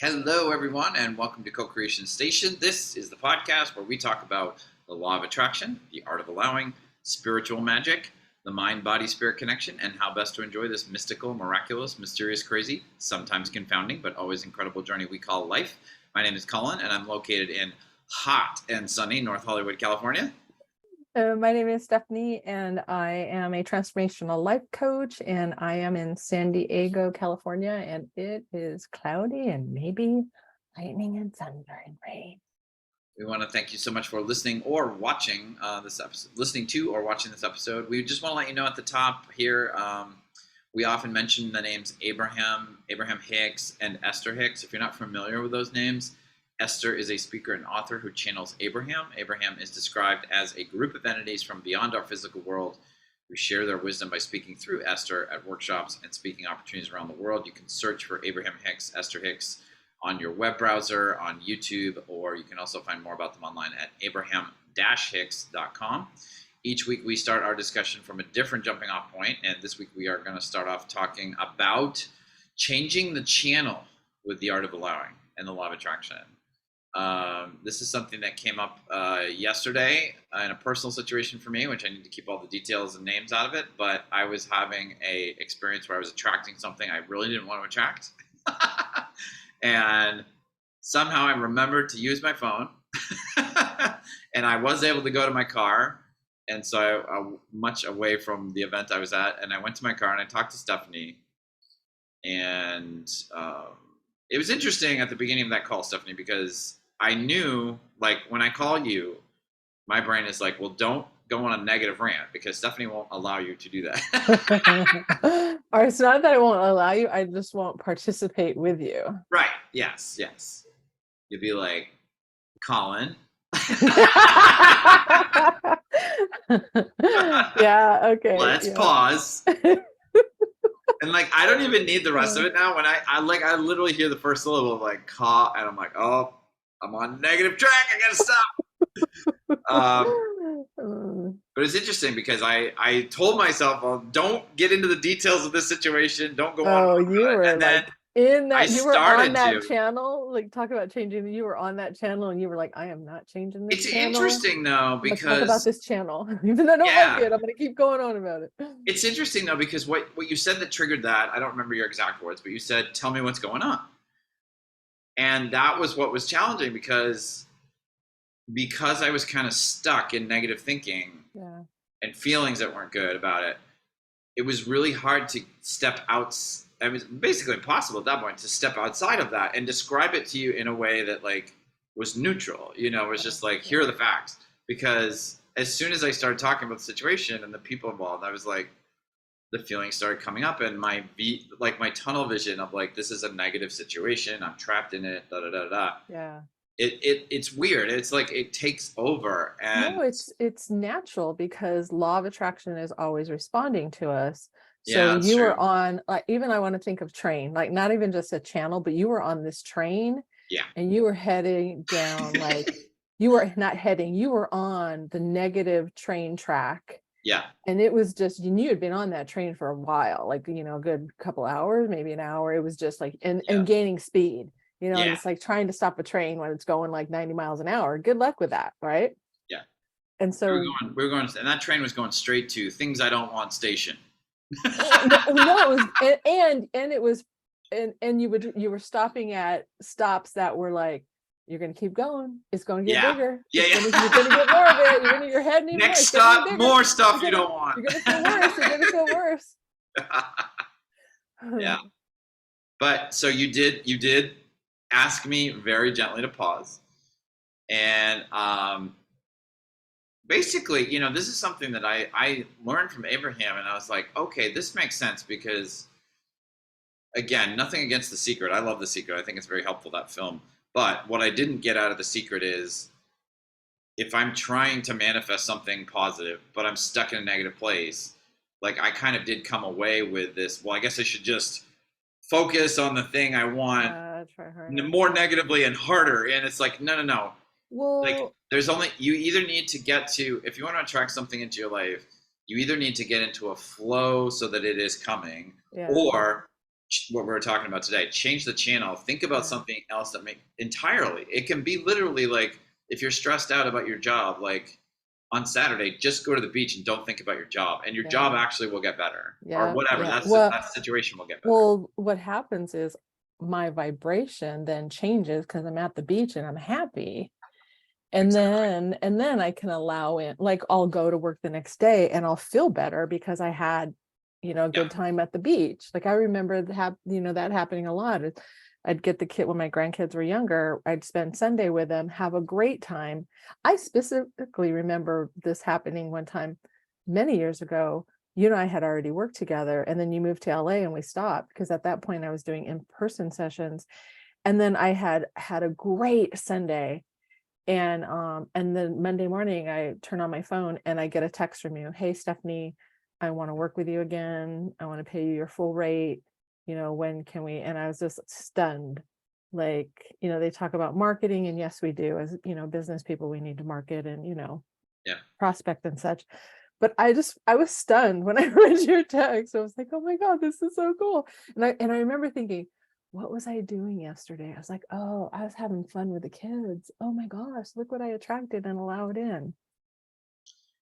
Hello, everyone, and welcome to Co-Creation Station. This is the podcast where we talk about the law of attraction, the art of allowing, spiritual magic, the mind-body-spirit connection, and how best to enjoy this mystical, miraculous, mysterious, crazy, sometimes confounding, but always incredible journey we call life. My name is Collin, and I'm located in hot and sunny North Hollywood, California. My name is Stephanie, and I am a transformational life coach, and I am in San Diego, California, and it is cloudy and maybe lightning and thunder and rain. We want to thank you so much for listening or watching this episode. Listening to or watching this episode. We just want to let you know at the top here, we often mention the names Abraham Hicks, and Esther Hicks. If you're not familiar with those names, Esther is a speaker and author who channels Abraham. Abraham is described as a group of entities from beyond our physical world who share their wisdom by speaking through Esther at workshops and speaking opportunities around the world. You can search for Abraham Hicks, Esther Hicks on your web browser, on YouTube, or you can also find more about them online at abraham-hicks.com. Each week we start our discussion from a different jumping off point, and this week we are going to start off talking about changing the channel with the art of allowing and the law of attraction. This is something that came up yesterday in a personal situation for me, which I need to keep all the details and names out of it, but I was having a experience where I was attracting something I really didn't want to attract. And somehow I remembered to use my phone and I was able to go to my car. And so I much away from the event I was at, and I went to my car and I talked to Stephanie, and it was interesting at the beginning of that call, Stephanie, because I knew, like, when I call you, my brain is like, well, don't go on a negative rant because Stephanie won't allow you to do that. Or it's not that I won't allow you, I just won't participate with you. Right. Yes. You'd be like, Collin. Yeah, okay. Let's pause. And like, I don't even need the rest of it now. When I literally hear the first syllable of like "ca," and I'm like, oh, I'm on negative track. I gotta stop. But it's interesting because I told myself, well, don't get into the details of this situation. Don't go on. Oh, you were and then in that you were on that channel, like talk about changing. You were on that channel, and you were like, I am not changing this. It's interesting though because talk about this channel, even though I don't like it. I'm going to keep going on about it. It's interesting though because what you said that triggered that, I don't remember your exact words, but you said, "Tell me what's going on," and that was what was challenging because I was kind of stuck in negative thinking and feelings that weren't good about it. It was really hard to step out. It was basically impossible at that point to step outside of that and describe it to you in a way that like was neutral. You know, it was just like, here are the facts. Because as soon as I started talking about the situation and the people involved, I was like, the feelings started coming up, and my tunnel vision of like, this is a negative situation. I'm trapped in it. Da da da da. Yeah. It's weird. It's like it takes over. And no, it's natural because law of attraction is always responding to us. So you were on, like, even I want to think of train, like not even just a channel, but you were on this train. Yeah. And you were heading down, like you were not heading, you were on the negative train track. Yeah. And it was just, you had been on that train for a while, like, you know, a good couple hours, maybe an hour. It was just like, and gaining speed, you know, it's like trying to stop a train when it's going like 90 miles an hour. Good luck with that. Right. Yeah. And so we were going, and that train was going straight to Things I Don't Want Station. No, it was, and you were stopping at stops that were like, you're gonna keep going. It's gonna get bigger. You're gonna get more of it. Your head needs next stop, more stuff you don't want. You're gonna feel worse. Yeah. But so you did ask me very gently to pause, and basically, you know, this is something that I learned from Abraham, and I was like, okay, this makes sense because, again, nothing against The Secret. I love The Secret. I think it's very helpful, that film. But what I didn't get out of The Secret is if I'm trying to manifest something positive, but I'm stuck in a negative place, like I kind of did come away with this, well, I guess I should just focus on the thing I want more negatively and harder. And it's like, no. Well, like you either need to get to, if you want to attract something into your life, you either need to get into a flow so that it is coming, or what we're talking about today. Change the channel. Think about something else that entirely. It can be literally like if you're stressed out about your job, like on Saturday, just go to the beach and don't think about your job, and your job actually will get better, or whatever. That situation will get better. Well, what happens is my vibration then changes because I'm at the beach and I'm happy. And then I can allow in, like, I'll go to work the next day and I'll feel better because I had, a good time at the beach. Like I remember that happening a lot. I'd get the kid when my grandkids were younger, I'd spend Sunday with them, have a great time. I specifically remember this happening one time many years ago. You and I had already worked together, and then you moved to LA and we stopped because at that point I was doing in-person sessions. And then I had a great Sunday. And then Monday morning I turn on my phone and I get a text from you. Hey, Stephanie, I want to work with you again. I want to pay you your full rate. When can we? And I was just stunned. Like, they talk about marketing, and yes, we do. As business people, we need to market and, prospect and such. But I was stunned when I read your text. I was like, oh my God, this is so cool. And I remember thinking, what was I doing yesterday? I was like, oh, I was having fun with the kids. Oh my gosh, look what I attracted and allowed in.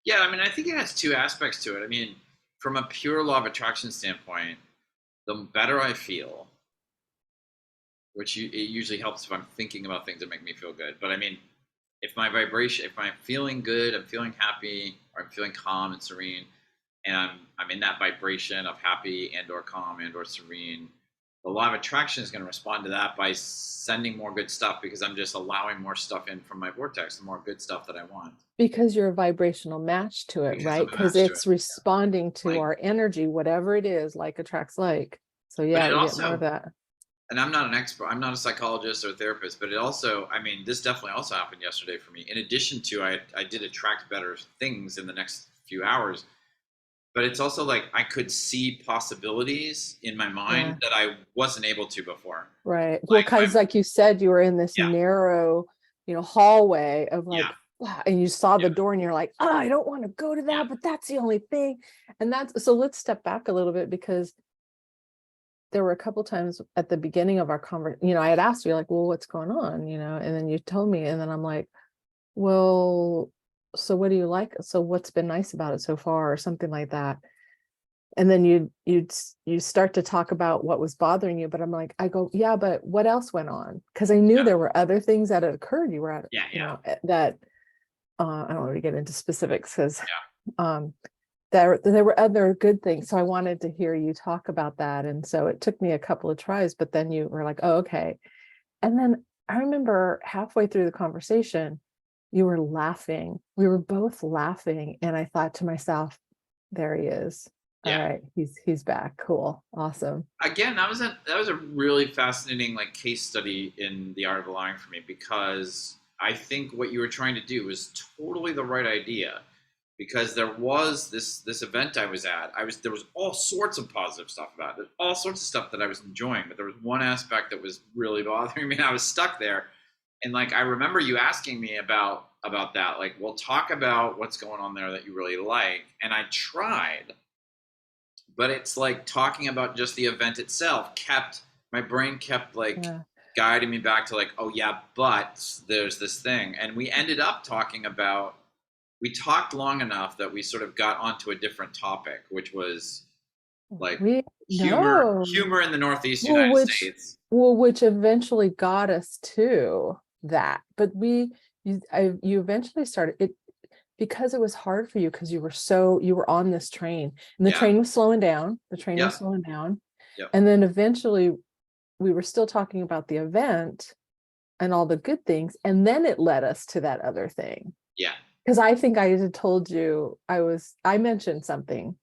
Yeah, I mean, I think it has two aspects to it. I mean, from a pure law of attraction standpoint, the better I feel, which it usually helps if I'm thinking about things that make me feel good. But I mean, if I'm feeling good, I'm feeling happy, or I'm feeling calm and serene, and I'm in that vibration of happy and or calm and or serene, the law of attraction is going to respond to that by sending more good stuff, because I'm just allowing more stuff in from my vortex, the more good stuff that I want. Because you're a vibrational match to it, right? Because it's responding to our energy, whatever it is, like attracts like. So yeah, you get more of that. And I'm not an expert, I'm not a psychologist or a therapist, but it also, I mean, this definitely also happened yesterday for me. In addition to, I did attract better things in the next few hours, but it's also like I could see possibilities in my mind that I wasn't able to before. Right. Well, because like you said, you were in this narrow, hallway of like, wow, and you saw the door and you're like, oh, I don't want to go to that, but that's the only thing. And so let's step back a little bit, because there were a couple times at the beginning of our conversation, I had asked you like, well, what's going on, and then you told me, and then I'm like, well, so what do you like? So what's been nice about it so far, or something like that. And then you start to talk about what was bothering you, but I go, yeah, but what else went on? Because I knew there were other things that had occurred. You were at, that I don't want to get into specifics, because there were other good things. So I wanted to hear you talk about that. And so it took me a couple of tries, but then you were like, oh, okay. And then I remember halfway through the conversation, you were laughing. We were both laughing. And I thought to myself, there he is. All right, he's back. Cool. Awesome. Again, that was a really fascinating like case study in the art of allowing for me, because I think what you were trying to do was totally the right idea. Because there was this event I was at. There was all sorts of positive stuff about it, all sorts of stuff that I was enjoying, but there was one aspect that was really bothering me, and I was stuck there. And like I remember you asking me about that, like, well, talk about what's going on there that you really like. And I tried, but it's like talking about just the event itself my brain kept like guiding me back to like, oh yeah, but there's this thing. And we ended up we talked long enough that we sort of got onto a different topic, which was like humor in the Northeast United States. Well, which eventually got us to that. But you eventually started it because it was hard for you, because you were on this train, and the train was slowing down. And then eventually we were still talking about the event and all the good things. And then it led us to that other thing. Yeah. Because I think I had told you I mentioned something.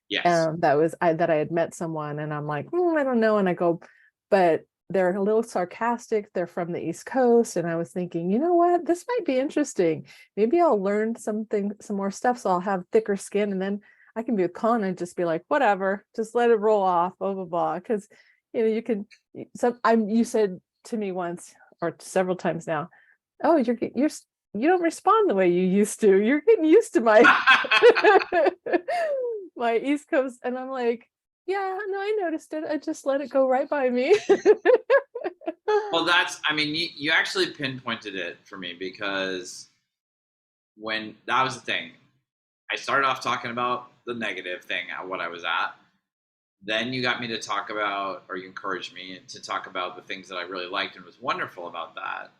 Yes. That I had met someone, and I'm like, I don't know. And I go, but they're a little sarcastic. They're from the East Coast. And I was thinking, you know what? This might be interesting. Maybe I'll learn some more stuff, so I'll have thicker skin. And then I can be with Collin and just be like, whatever, just let it roll off, blah, blah, blah. Because, you said to me once or several times now, oh, you don't respond the way you used to. You're getting used to my my East Coast. And I'm like, Yeah, no, I noticed it. I just let it go right by me. Well, I mean, you actually pinpointed it for me because when that was the thing, I started off talking about the negative thing at what I was at. Then you got me to talk about, or you encouraged me to talk about the things that I really liked and was wonderful about that.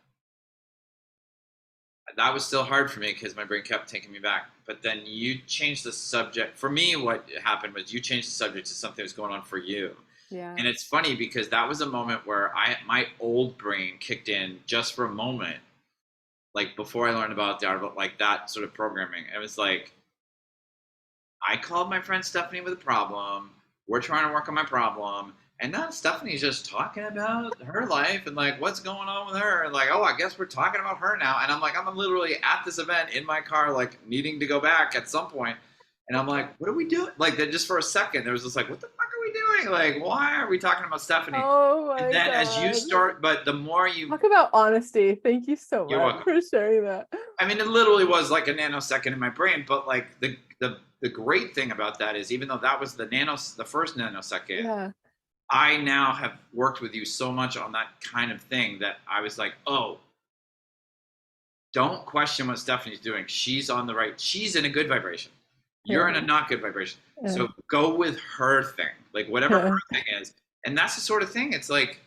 That was still hard for me because my brain kept taking me back. But then you changed the subject. For me, what happened was you changed the subject to something that was going on for you. Yeah. And it's funny because that was a moment where my old brain kicked in just for a moment, like before I learned about the art of like that sort of programming. It was like I called my friend Stephanie with a problem. We're trying to work on my problem. And now Stephanie's just talking about her life and like what's going on with her. And like, oh, I guess we're talking about her now. And I'm like, I'm literally at this event in my car, like needing to go back at some point. And I'm like, what are we doing? Like, then just for a second, there was just like, what the fuck are we doing? Like, why are we talking about Stephanie? Oh And my then as you God. start, but the more you, Talk about honesty. Thank you so you're much welcome. for sharing that. I mean, it literally was like a nanosecond in my brain, but like the great thing about that is even though that was the first nanosecond, Yeah. I now have worked with you so much on that kind of thing that I was like, oh, don't question what Stephanie's doing. She's on the right, she's in a good vibration. You're in a Yeah. not good vibration. Yeah. So go with her thing, like whatever her thing is. And that's the sort of thing. It's like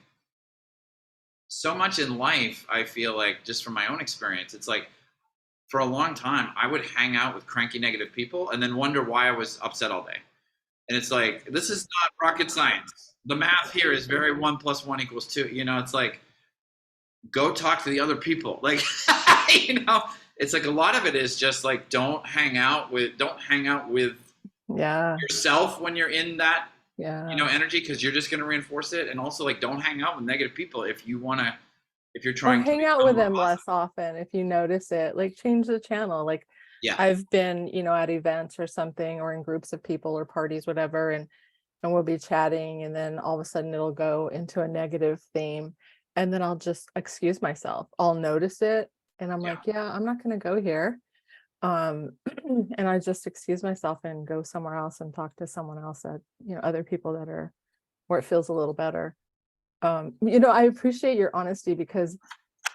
so much in life, I feel like just from my own experience, it's like for a long time, I would hang out with cranky negative people and then wonder why I was upset all day. And it's like, this is not rocket science. The math here is very 1 + 1 = 2. You know, it's like, go talk to the other people. Like, you know, it's like a lot of it is just like, don't hang out with Yeah. yourself when you're in that, Yeah. you know, energy, because you're just going to reinforce it. And also like, don't hang out with negative people if you're trying Or to hang out become with more them positive. less often if you notice it. Like change the channel. Like Yeah. I've been, at events or something or in groups of people or parties, whatever, and we'll be chatting and then all of a sudden it'll go into a negative theme. And then I'll just excuse myself. I'll notice it and I'm Yeah. like, yeah, I'm not gonna go here. Um, and I just excuse myself and go somewhere else and talk to someone else that, other people that are where it feels a little better. I appreciate your honesty because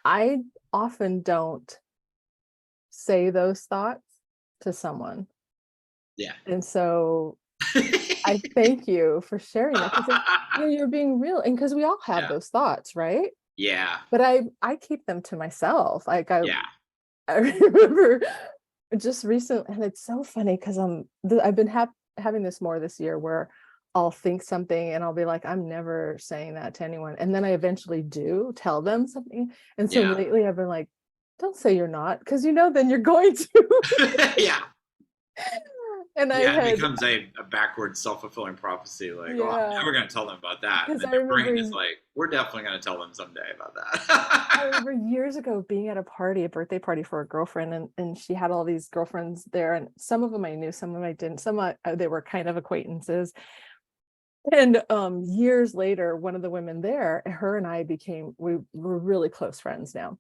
I often don't say those thoughts to someone. Yeah. And so I thank you for sharing that because you're being real and because we all have Yeah. those thoughts, right? Yeah. But I keep them to myself. Like Yeah. I remember just recently, and it's so funny because I've been having this more this year where I'll think something and I'll be like, I'm never saying that to anyone. And then I eventually do tell them something. And so Yeah. lately I've been like, don't say you're not, because then you're going to. Yeah. And I Yeah, it had, becomes a backward self-fulfilling prophecy. Like, oh, I'm yeah, never going to tell them about that. And because then I your brain is remember like, we're definitely going to tell them someday about I that. remember years ago being at a birthday party for a girlfriend, and she had all these girlfriends there, and some of them I knew, some of them I didn't. Some they were kind of acquaintances. And years later, one of the women there, her and I we were really close friends now.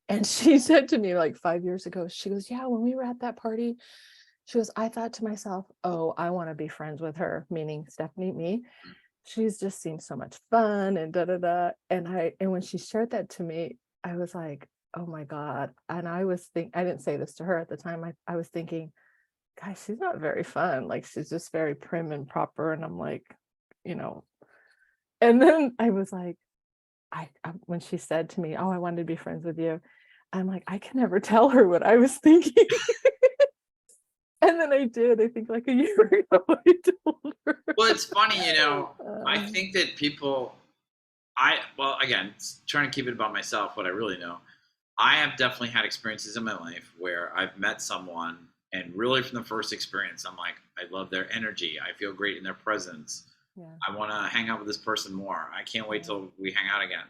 And she said to me like 5 years ago, she goes, "Yeah, when we were at that party," she goes, "I thought to myself, oh, I want to be friends with her," meaning Stephanie, me. She's just seems so much fun and da da da. And when she shared that to me, I was like, oh my God. And I didn't say this to her at the time. I was thinking, guys, she's not very fun. Like she's just very prim and proper. And I'm like, you know, and then I was like, when she said to me, "Oh, I wanted to be friends with you," I'm like, I can never tell her what I was thinking. And then I did. I think like a year ago, I told her. Well, it's funny, I Um, think that well, again, trying to keep it about myself, what I really know. I have definitely had experiences in my life where I've met someone, and really from the first experience, I'm like, I love their energy. I feel great in their presence. yeah. I want to hang out with this person more. I can't wait till we hang out again.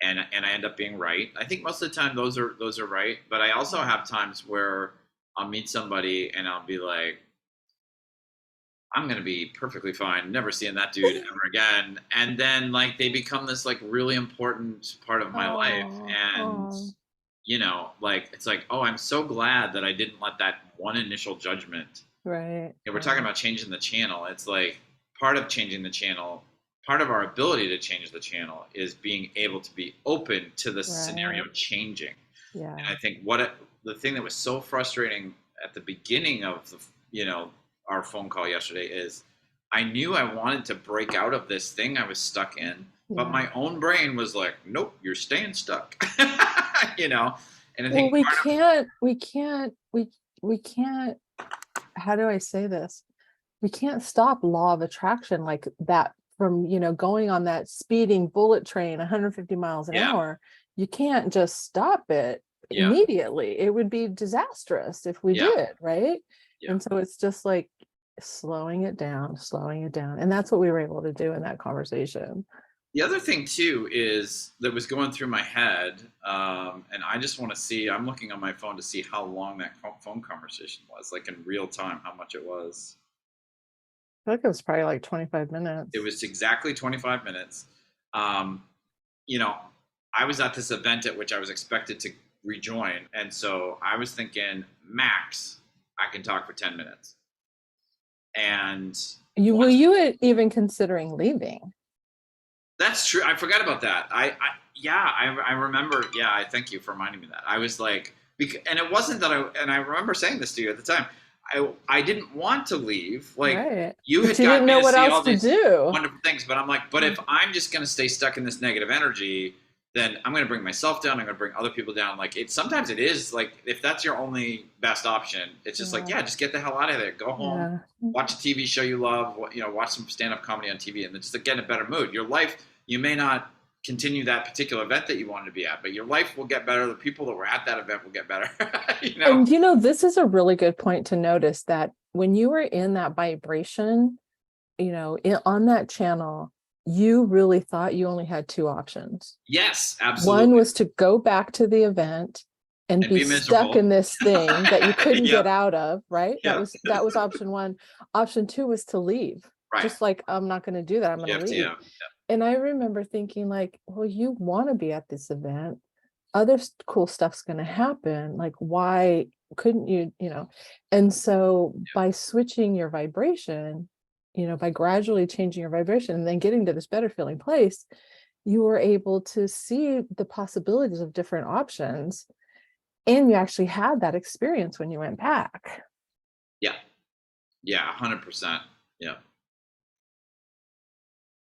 And I end up being right. I think most of the time those are right, but I also have times where I'll meet somebody and I'll be like, I'm gonna be perfectly fine, never seeing that dude ever again. And then like they become this like really important part of my life. Oh, And oh, like it's like, oh, I'm so glad that I didn't let that one initial judgment. right. And we're talking about changing the channel. It's like part of changing the channel, part of our ability to change the channel is being able to be open to the scenario changing. Yeah. And I think the thing that was so frustrating at the beginning of our phone call yesterday is I knew I wanted to break out of this thing I was stuck in, but my own brain was like, nope, you're staying stuck. And I think we can't, how do I say this? We can't stop law of attraction like that from, going on that speeding bullet train 150 miles an hour. You can't just stop it immediately. It would be disastrous if we did, right? And so it's just like slowing it down. And that's what we were able to do in that conversation. The other thing too is that was going through my head, and I just want to see, I'm looking on my phone to see how long that phone conversation was, like in real time, how much it was. I feel like it was probably like 25 minutes. It was exactly 25 minutes. I was at this event at which I was expected to rejoin. And so I was thinking, max, I can talk for 10 minutes. And were you even considering leaving? That's true. I forgot about that. I remember. Yeah, I thank you for reminding me of that. I was like, and it wasn't that I remember saying this to you at the time. I didn't want to leave. Like you didn't know what else to do. Wonderful things, but I'm like, but if I'm just gonna stay stuck in this negative energy, then I'm gonna bring myself down. I'm gonna bring other people down. Like sometimes it is like if that's your only best option, it's just like just get the hell out of there. Go home, watch a TV show you love. Watch some stand-up comedy on TV, and just to get in a better mood. Your life, you may not continue that particular event that you wanted to be at, but your life will get better. The people that were at that event will get better. And this is a really good point to notice that when you were in that vibration, on that channel, you really thought you only had two options. Yes, absolutely. One was to go back to the event and be stuck in this thing that you couldn't get out of, right? That was option one. Option two was to leave. Right. Just like, I'm not going to do that. I'm going to leave. And I remember thinking like, well, you want to be at this event. Other cool stuff's going to happen. Like, why couldn't you, And so by switching your vibration, by gradually changing your vibration and then getting to this better feeling place, you were able to see the possibilities of different options. And you actually had that experience when you went back. Yeah. Yeah. 100%. Yeah.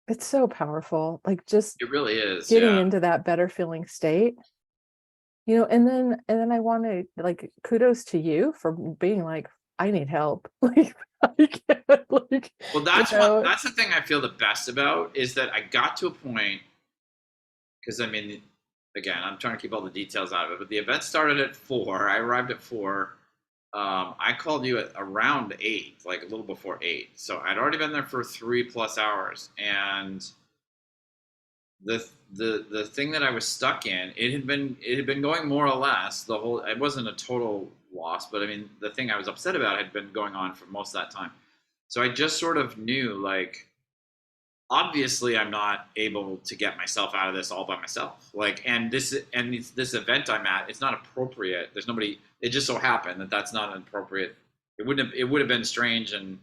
It's so powerful. Like just it really is getting into that better feeling state, and then I want to like kudos to you for being like, I need help. Like, I can't, like, well, that's the thing I feel the best about is that I got to a point, because I mean, again, I'm trying to keep all the details out of it, but the event started at 4. I arrived at 4. I called you at around 8, like a little before 8. So I'd already been there for 3+ hours. And the thing that I was stuck in, it had been going more or less it wasn't a total loss, but I mean, the thing I was upset about had been going on for most of that time. So I just sort of knew, like, obviously I'm not able to get myself out of this all by myself. Like, and this event I'm at, it's not appropriate. There's nobody. It just so happened that that's not an appropriate. It would have been strange and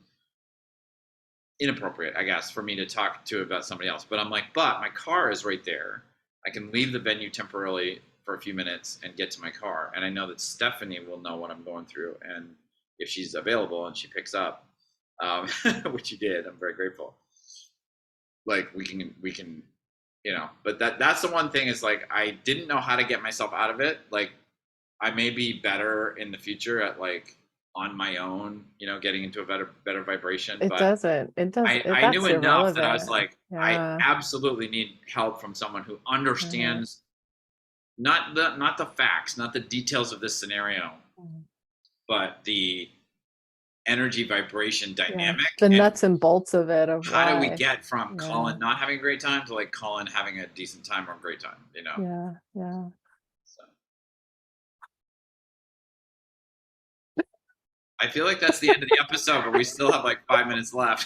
inappropriate, I guess, for me to talk to about somebody else. But I'm like, but my car is right there. I can leave the venue temporarily for a few minutes and get to my car. And I know that Stephanie will know what I'm going through. And if she's available and she picks up, which she did, I'm very grateful. Like we can, but that's the one thing is like, I didn't know how to get myself out of it. Like I may be better in the future at like on my own, getting into a better vibration. It doesn't. I knew enough that I was like, I absolutely need help from someone who understands not the facts, not the details of this scenario, but the energy vibration dynamic, the nuts and bolts of it. Of how do we get from Collin not having a great time to like Collin having a decent time or a great time, Yeah. So I feel like that's the end of the episode, but we still have like 5 minutes left.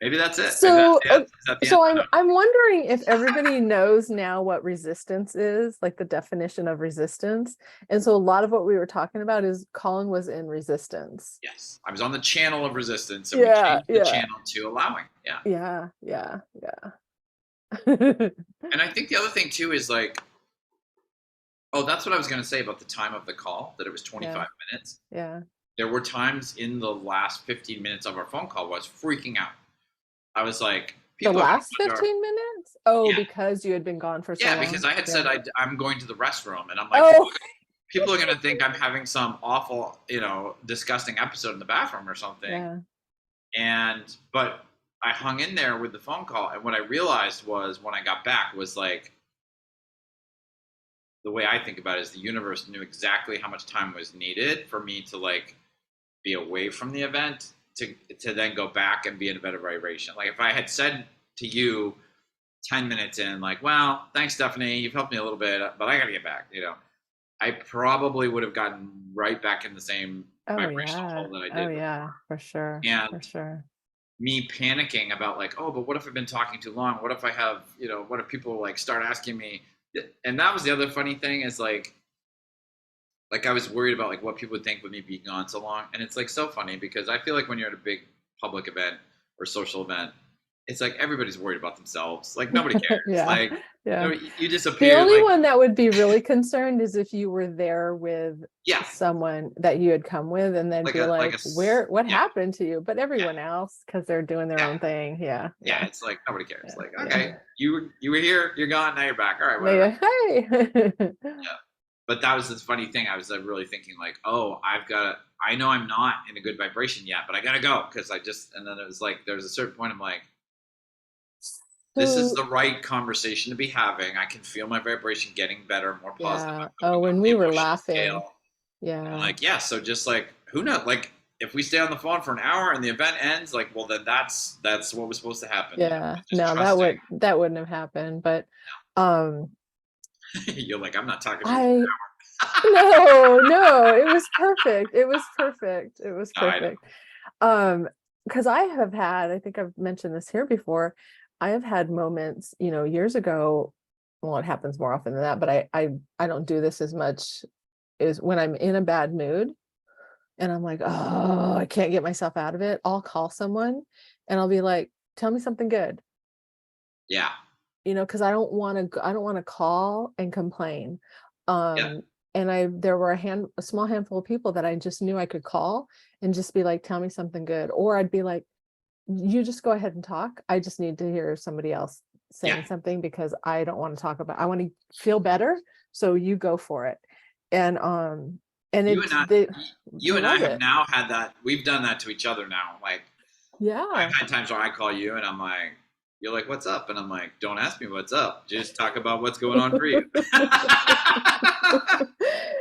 Maybe that's it. Maybe So, that's the end. so I'm wondering if everybody knows now what resistance is, like the definition of resistance. And so a lot of what we were talking about is Collin was in resistance. Yes, I was on the channel of resistance, and we Yeah, changed the yeah, channel to allowing. Yeah, yeah, yeah, yeah. and I think the other thing too is like, oh, that's what I was going to say about the time of the call. That it was 25 Yeah, minutes. yeah. There were times in the last 15 minutes of our phone call where I was freaking out. I was like, The people are going last to wonder. 15 minutes? Oh, Yeah, because you had been gone for so yeah, long. because I had Yeah. said I'm going to the restroom, and I'm like, Oh, people are going to think I'm having some awful, disgusting episode in the bathroom or something. yeah. But I hung in there with the phone call, and what I realized was when I got back was like, the way I think about it is the universe knew exactly how much time was needed for me to like be away from the event to then go back and be in a better vibration. Like if I had said to you 10 minutes in, like, well, thanks, Stephanie, you've helped me a little bit, but I got to get back, I probably would have gotten right back in the same Oh vibrational yeah. hole that I Oh did yeah, before. for sure. For And sure. me panicking about like, oh, but what if I've been talking too long? What if I have, what if people like start asking me? And that was the other funny thing is like I was worried about like what people would think with me being gone so long. And it's like so funny because I feel like when you're at a big public event or social event, it's like everybody's worried about themselves. Like nobody cares. Yeah. Like Yeah. you The disappear. only Like one that would be really concerned is if you were there with yeah, someone that you had come with and then like be like, what yeah, happened to you? But yeah, everyone else, because they're doing their yeah, own thing. Yeah. yeah. Yeah. It's like nobody cares. Yeah. Like Yeah. okay, you were here, you're gone, now you're back. All right, whatever. Yeah. Hey. Yeah. But that was this funny thing. I was really thinking like, oh, I know I'm not in a good vibration yet, but I gotta go because and then it was like, there was a certain point I'm like, this is So the right conversation to be having. I can feel my vibration getting better, more positive. yeah. I'm Oh, going up when the we were emotional laughing. scale. And Yeah. like, yeah, so just like, who knows? Like, if we stay on the phone for an hour and the event ends, like, well, then that's what was supposed to happen. Yeah. Just No, trusting. that wouldn't have happened. But um You're like, I'm not talking to you. I no, it was perfect. It was perfect. It was No, I know. perfect. Because I have had, I think I've mentioned this here before, I have had moments, years ago, well, it happens more often than that, but I don't do this as much, is when I'm in a bad mood and I'm like, oh, I can't get myself out of it. I'll call someone and I'll be like, tell me something good, Yeah. because I don't want to call and complain. Yeah. And there were a small handful of people that I just knew I could call and just be like, tell me something good. Or I'd be like, you just go ahead and talk. I just need to hear somebody else Yeah. saying something because I don't want to talk about, I want to feel better. So you go for it. And You and I, they you and I love have it. now had that. We've done that to each other now. Like, I've Yeah. had times where I call you and I'm like, you're like, what's up? And I'm like, don't ask me what's up. Just talk about what's going on for you.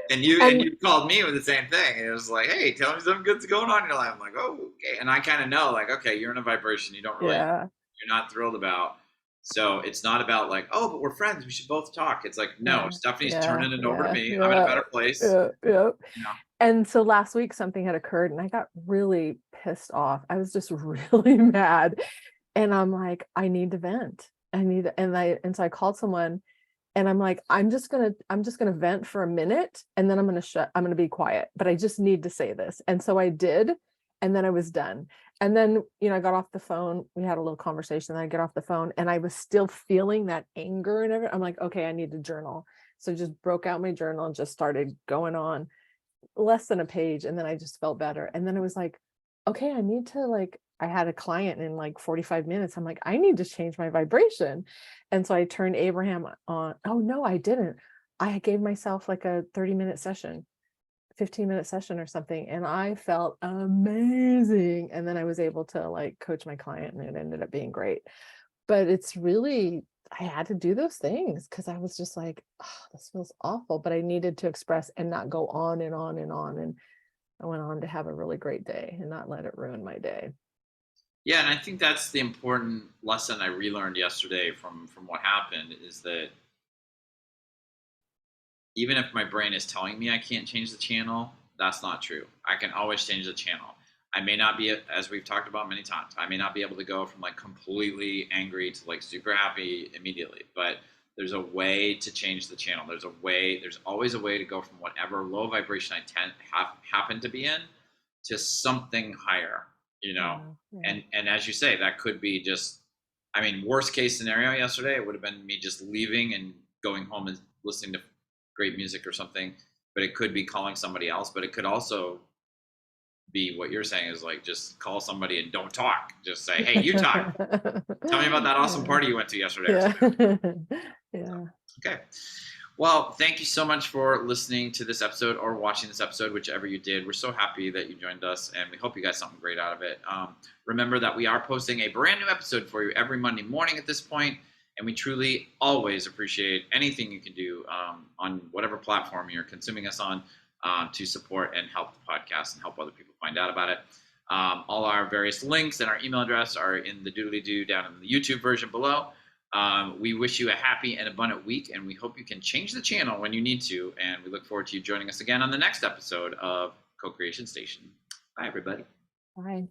and And you called me with the same thing. And it was like, hey, tell me something good's going on in your life. I'm like, oh, okay. And I kind of know, like, okay, you're in a vibration yeah, you're not thrilled about. So it's not about like, oh, but we're friends. We should both talk. It's like, no, yeah, Stephanie's yeah, turning it over to yeah, me. I'm in a yeah, better place. yeah, yeah. You know? And so last week something had occurred and I got really pissed off. I was just really mad. And I'm like, I need to vent. And so I called someone and I'm like, I'm just gonna vent for a minute and then I'm gonna be quiet, but I just need to say this. And so I did, and then I was done. And then, I got off the phone, we had a little conversation, then I get off the phone and I was still feeling that anger and everything. I'm like, okay, I need to journal. So I just broke out my journal and just started going on less than a page. And then I just felt better. And then it was like, okay, I had a client in like 45 minutes. I'm like, I need to change my vibration. And so I turned Abraham on. Oh, no, I didn't. I gave myself like a 30-minute session, 15-minute session or something. And I felt amazing. And then I was able to like coach my client and it ended up being great. But it's really, I had to do those things because I was just like, oh, this feels awful. But I needed to express and not go on and on and on. And I went on to have a really great day and not let it ruin my day. Yeah, and I think that's the important lesson I relearned yesterday from what happened is that even if my brain is telling me I can't change the channel, that's not true. I can always change the channel. I may not be, as we've talked about many times, I may not be able to go from like completely angry to like super happy immediately, but there's a way to change the channel. There's always a way to go from whatever low vibration I happen to be in to something higher, you know? Yeah. And as you say, that could be just, I mean, worst case scenario yesterday, it would have been me just leaving and going home and listening to great music or something, but it could be calling somebody else, but it could also be what you're saying is like, just call somebody and don't talk. Just say, hey, you talk. Tell me about that awesome party you went to yesterday. Yeah. Or something. Yeah. Okay. Well, thank you so much for listening to this episode or watching this episode, whichever you did. We're so happy that you joined us, and we hope you got something great out of it. Remember that we are posting a brand new episode for you every Monday morning at this point, and we truly always appreciate anything you can do on whatever platform you're consuming us on to support and help the podcast and help other people find out about it. All our various links and our email address are in the doodly-doo down in the YouTube version below. We wish you a happy and abundant week, and we hope you can change the channel when you need to. And we look forward to you joining us again on the next episode of Co-Creation Station. Bye, everybody. Bye.